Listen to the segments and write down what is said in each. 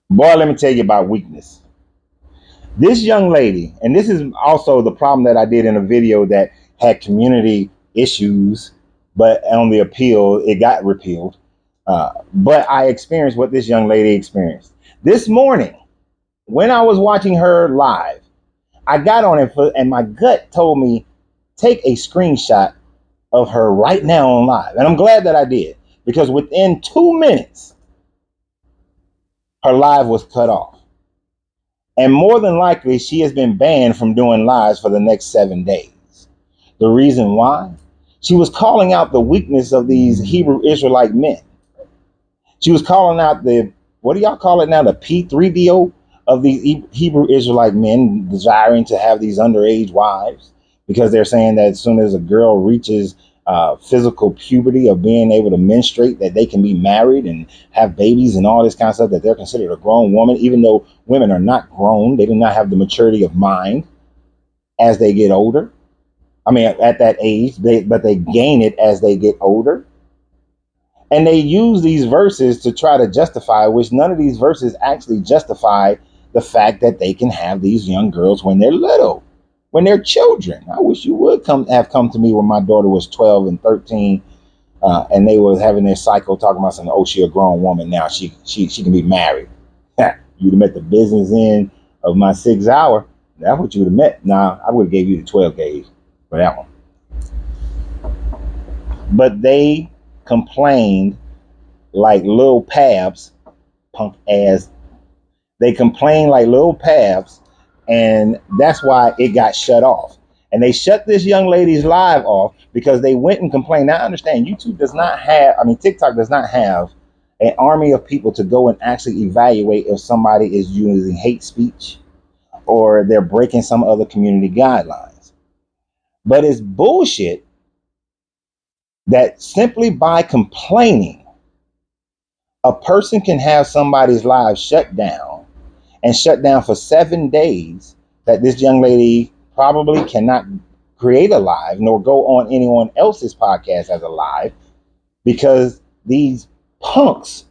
Boy, let me tell you about weakness. This young lady, and this is also the problem that I did in a video that had community issues, but on the appeal, it got repealed. But I experienced what this young lady experienced. This morning, when I was watching her live, I got on it and my gut told me, take a screenshot of her right now on live. And I'm glad that I did, because within 2 minutes, her live was cut off. And more than likely, she has been banned from doing lives for the next 7 days. The reason why? She was calling out the weakness of these Hebrew Israelite men. She was calling out the, what do y'all call it now? The P3DO of these Hebrew Israelite men desiring to have these underage wives, because they're saying that as soon as a girl reaches physical puberty of being able to menstruate, that they can be married and have babies and all this kind of stuff, that they're considered a grown woman, even though women are not grown. They do not have the maturity of mind as they get older. I mean, at that age, but they gain it as they get older. And they use these verses to try to justify, which none of these verses actually justify the fact that they can have these young girls when they're little, when they're children. I wish you would have come to me when my daughter was 12 and 13, and they were having their cycle talking about something. Oh, she a grown woman now. She can be married. You'd have met the business end of my 6 hour. That's what you would have met. Nah, I would have gave you the 12 gauge for that one. But they complained like little pabs, punk ass. They complained like little pabs, and that's why it got shut off. And they shut this young lady's live off because they went and complained. Now, I understand YouTube does not have, I mean, TikTok does not have an army of people to go and actually evaluate if somebody is using hate speech or they're breaking some other community guidelines. But it's bullshit that simply by complaining, a person can have somebody's live shut down and shut down for 7 days, that this young lady probably cannot create a live nor go on anyone else's podcast as a live, because these punks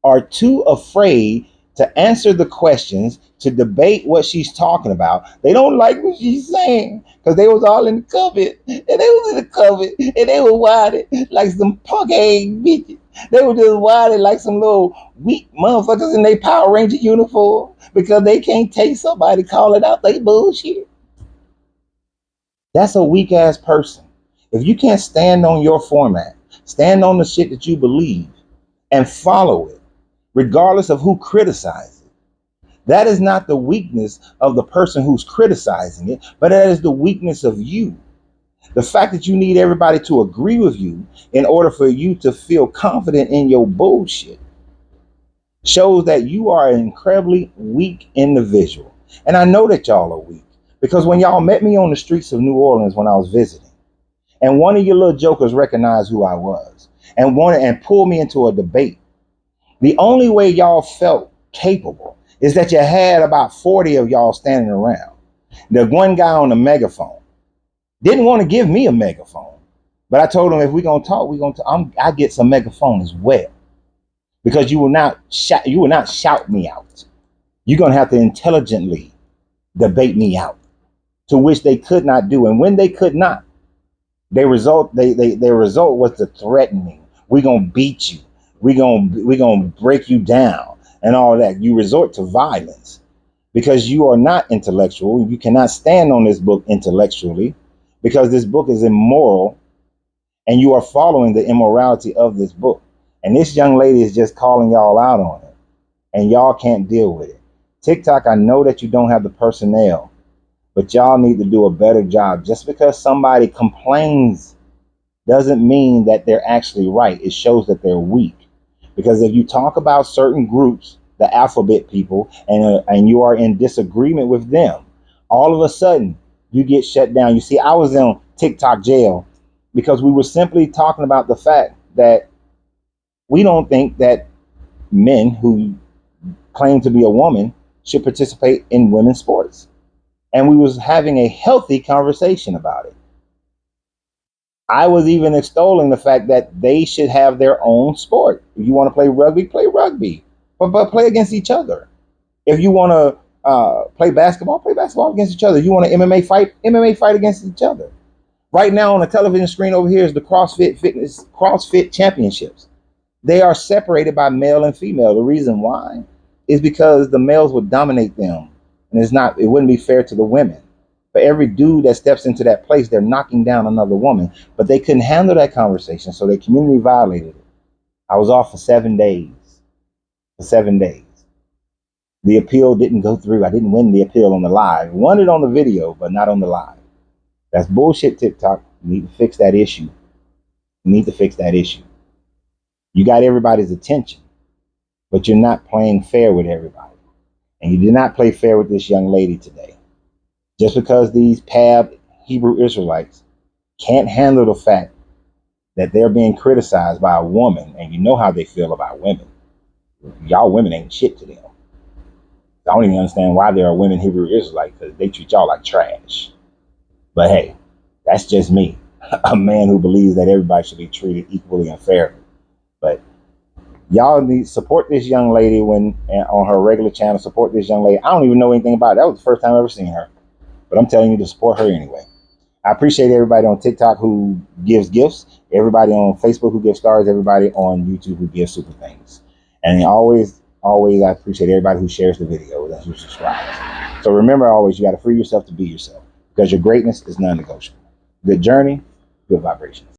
are too afraid to answer the questions, to debate what she's talking about. They don't like what she's saying because they was all in the cupboard, and they was in the cupboard, and they were wilded like some punk ass bitches. They were just wilded like some little weak motherfuckers in their Power Ranger uniform because they can't take somebody calling out they bullshit. That's a weak ass person. If you can't stand on your format, stand on the shit that you believe, and follow it, regardless of who criticizes it. That is not the weakness of the person who's criticizing it, but that is the weakness of you. The fact that you need everybody to agree with you in order for you to feel confident in your bullshit shows that you are an incredibly weak individual. And I know that y'all are weak because when y'all met me on the streets of New Orleans when I was visiting, and one of your little jokers recognized who I was and wanted and pulled me into a debate, the only way y'all felt capable is that you had about 40 of y'all standing around. The one guy on the megaphone didn't want to give me a megaphone, but I told him, if we're gonna talk, I get some megaphone as well, because you will not shout me out. You're gonna have to intelligently debate me out, to which they could not do. And when they could not, their result was to threaten me. We're gonna beat you. We're gonna break you down and all that. You resort to violence because you are not intellectual. You cannot stand on this book intellectually because this book is immoral and you are following the immorality of this book. And this young lady is just calling y'all out on it, and y'all can't deal with it. TikTok, I know that you don't have the personnel, but y'all need to do a better job. Just because somebody complains doesn't mean that they're actually right. It shows that they're weak. Because if you talk about certain groups, the alphabet people, and you are in disagreement with them, all of a sudden you get shut down. You see, I was in TikTok jail because we were simply talking about the fact that we don't think that men who claim to be a woman should participate in women's sports. And we was having a healthy conversation about it. I was even extolling the fact that they should have their own sport. If you want to play rugby, but play against each other. If you want to play basketball against each other. If you want to MMA fight against each other. Right now on the television screen over here is the CrossFit Championships. They are separated by male and female. The reason why is because the males would dominate them, and it wouldn't be fair to the women. For every dude that steps into that place, they're knocking down another woman. But they couldn't handle that conversation, so their community violated it. I was off for 7 days. For 7 days. The appeal didn't go through. I didn't win the appeal on the live. I won it on the video, but not on the live. That's bullshit, TikTok. You need to fix that issue. You need to fix that issue. You got everybody's attention, but you're not playing fair with everybody. And you did not play fair with this young lady today. Just because these PAB Hebrew Israelites can't handle the fact that they're being criticized by a woman, and you know how they feel about women. Y'all women ain't shit to them. I don't even understand why there are women Hebrew Israelites, because they treat y'all like trash. But hey, that's just me, a man who believes that everybody should be treated equally and fairly. But y'all need to support this young lady on her regular channel. Support this young lady. I don't even know anything about it. That was the first time I've ever seen her. But I'm telling you to support her anyway. I appreciate everybody on TikTok who gives gifts, everybody on Facebook who gives stars, everybody on YouTube who gives super things. And always, I appreciate everybody who shares the videos and who subscribes. So remember always, you got to free yourself to be yourself, because your greatness is non-negotiable. Good journey, good vibrations.